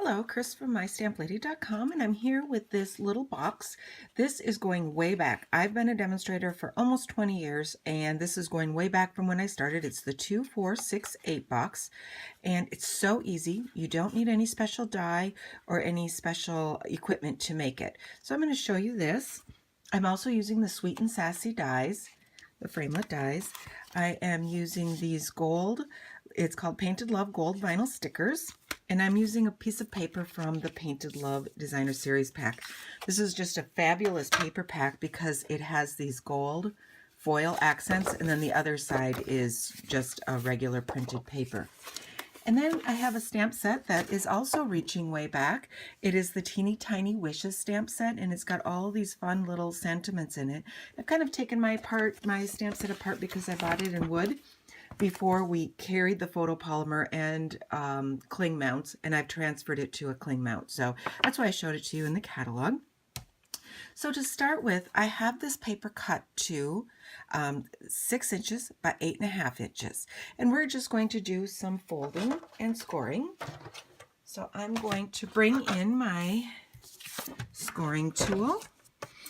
Hello, Chris from MyStampLady.com, and I'm here with this little box. This is going way back. I've been a demonstrator for almost 20 years, and this is going way back from when I started. It's the 2468 box, and it's so easy. You don't need any special die or any special equipment to make it. So I'm going to show you this. I'm also using the Sweet and Sassy dies, the framelit dies. I am using these gold, it's called Painted Love Gold Vinyl Stickers, and I'm using a piece of paper from the Painted Love Designer Series pack. This is just a fabulous paper pack because it has these gold foil accents, and then the other side is just a regular printed paper. And then I have a stamp set that is also reaching way back. It is the Teeny Tiny Wishes stamp set, and it's got all these fun little sentiments in it. I've kind of taken my stamp set apart because I bought it in wood before we carried the photopolymer and cling mounts, and I've transferred it to a cling mount. So that's why I showed it to you in the catalog. So to start with, I have this paper cut to 6 inches by 8.5 inches. And we're just going to do some folding and scoring. So I'm going to bring in my scoring tool.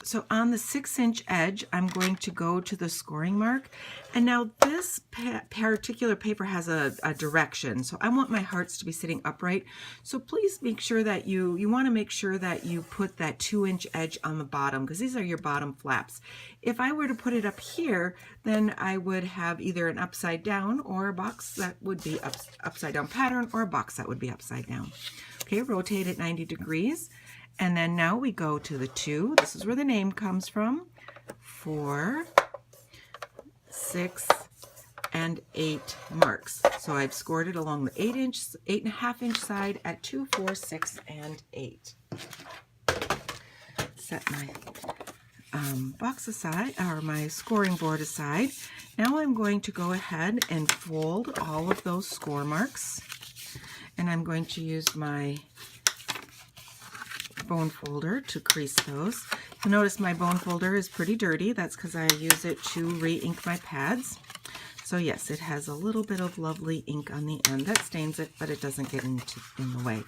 So on the 6-inch edge, I'm going to go to the scoring mark. And now this particular paper has a direction. So I want my hearts to be sitting upright. So please make sure that you want to make sure that you put that 2-inch edge on the bottom, because these are your bottom flaps. If I were to put it up here, then I would have either an upside down or a box that would be upside down pattern, or a box that would be upside down. Okay, rotate it 90 degrees. And then now we go to the 2. This is where the name comes from. 4, 6, and 8 marks. So I've scored it along the 8.5 inch side at 2, 4, 6, and 8. Set my box aside, or my scoring board aside. Now I'm going to go ahead and fold all of those score marks. And I'm going to use my bone folder to crease those. You'll notice my bone folder is pretty dirty. That's because I use it to re-ink my pads. So yes, it has a little bit of lovely ink on the end that stains it, but it doesn't get in the way.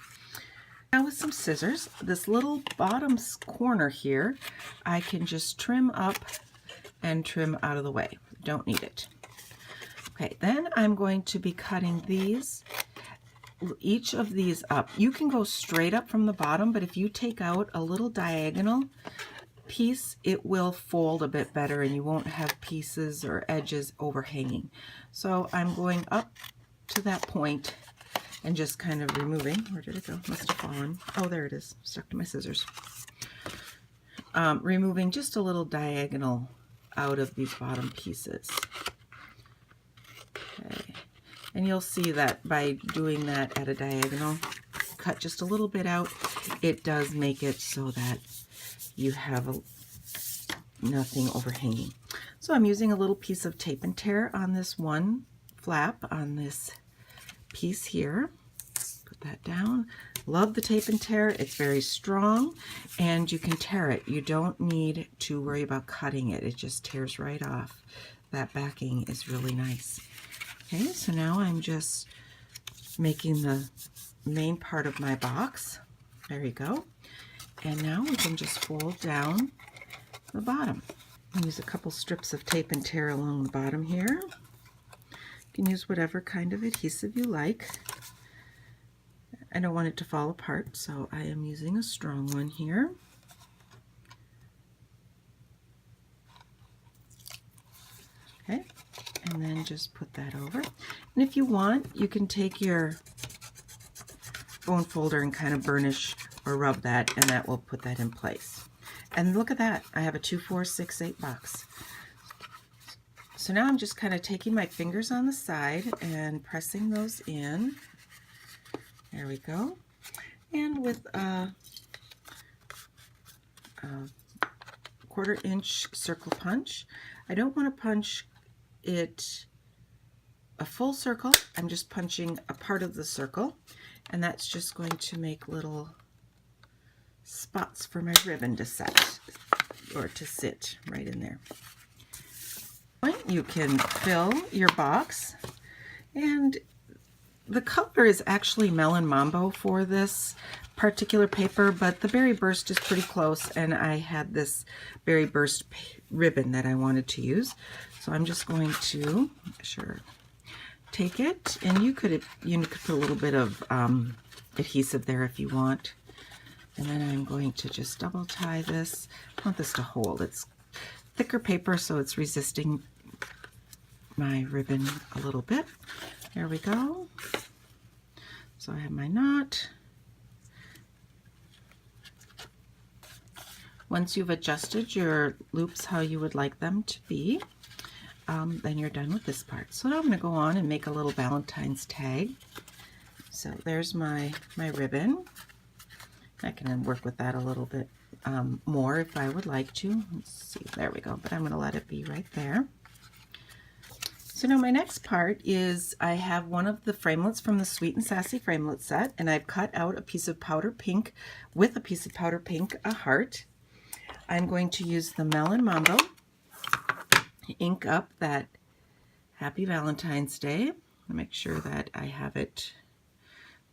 Now with some scissors, this little bottom corner here, I can just trim up and trim out of the way. Don't need it. Okay, then I'm going to be cutting each of these up. You can go straight up from the bottom, but if you take out a little diagonal piece, it will fold a bit better and you won't have pieces or edges overhanging. So I'm going up to that point and just kind of removing. Where did it go? Must have fallen. Oh, there it is. Stuck to my scissors. Removing just a little diagonal out of these bottom pieces. Okay. And you'll see that by doing that at a diagonal, cut just a little bit out, it does make it so that you have nothing overhanging. So I'm using a little piece of tape and tear on this one flap on this piece here. Put that down. Love the tape and tear. It's very strong and you can tear it. You don't need to worry about cutting it. It just tears right off. That backing is really nice. Okay, so now I'm just making the main part of my box. There you go. And now we can just fold down the bottom. Use a couple strips of tape and tear along the bottom here. You can use whatever kind of adhesive you like. I don't want it to fall apart, so I am using a strong one here. Okay. And then just put that over. And if you want, you can take your bone folder and kind of burnish or rub that, and that will put that in place. And look at that. I have a 2468 box. So now I'm just kind of taking my fingers on the side and pressing those in. There we go. And with a 1/4 inch circle punch. I don't want to punch it a full circle. I'm just punching a part of the circle, and that's just going to make little spots for my ribbon to set or to sit right in there. You can fill your box, and the color is actually Melon Mambo for this particular paper, but the Berry Burst is pretty close, and I had this Berry Burst ribbon that I wanted to use. So I'm just going to take it, and you could put a little bit of adhesive there if you want. And then I'm going to just double tie this. I want this to hold. It's thicker paper, so it's resisting my ribbon a little bit. There we go. So I have my knot. Once you've adjusted your loops how you would like them to be, then you're done with this part. So now I'm going to go on and make a little Valentine's tag. So there's my ribbon. I can work with that a little bit more if I would like to. Let's see, there we go, but I'm going to let it be right there. So now my next part is I have one of the framelits from the Sweet and Sassy framelit set, and I've cut out a piece of powder pink with a piece of powder pink, a heart. I'm going to use the Melon Mambo, ink up that Happy Valentine's Day. Make sure that I have it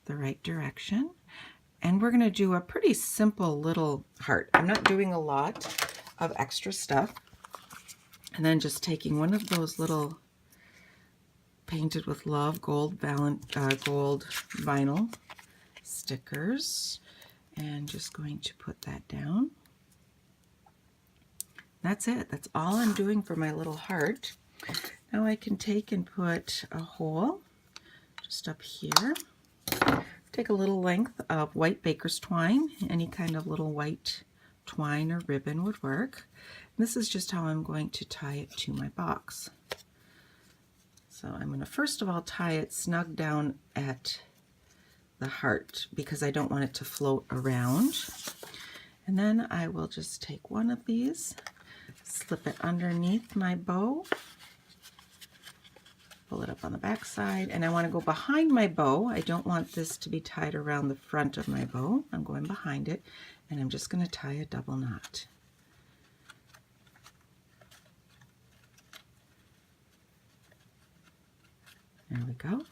the right direction. And we're going to do a pretty simple little heart. I'm not doing a lot of extra stuff. And then just taking one of those little Painted with Love gold vinyl stickers, and just going to put that down. That's it. That's all I'm doing for my little heart. Now I can take and put a hole just up here. Take a little length of white baker's twine. Any kind of little white twine or ribbon would work. And this is just how I'm going to tie it to my box. So I'm going to first of all tie it snug down at the heart because I don't want it to float around. And then I will just take one of these, slip it underneath my bow, pull it up on the back side, and I want to go behind my bow. I don't want this to be tied around the front of my bow. I'm going behind it, and I'm just going to tie a double knot. There we go.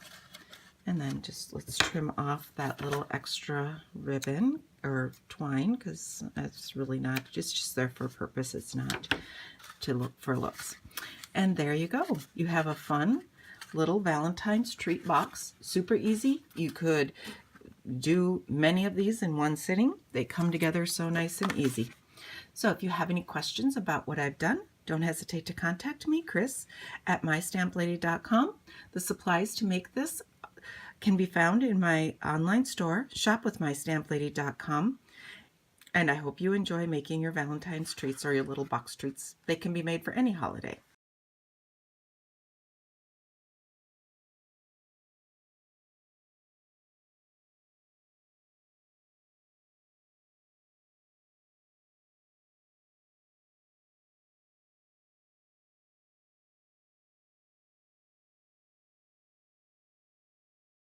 And then just let's trim off that little extra ribbon or twine, because it's really not, it's just there for a purpose. It's not to look for looks. And there you go. You have a fun little Valentine's treat box. Super easy. You could do many of these in one sitting. They come together so nice and easy. So if you have any questions about what I've done, don't hesitate to contact me, Chris, at mystamplady.com. The supplies to make this can be found in my online store, shopwithmystamplady.com. And I hope you enjoy making your Valentine's treats or your little box treats. They can be made for any holiday.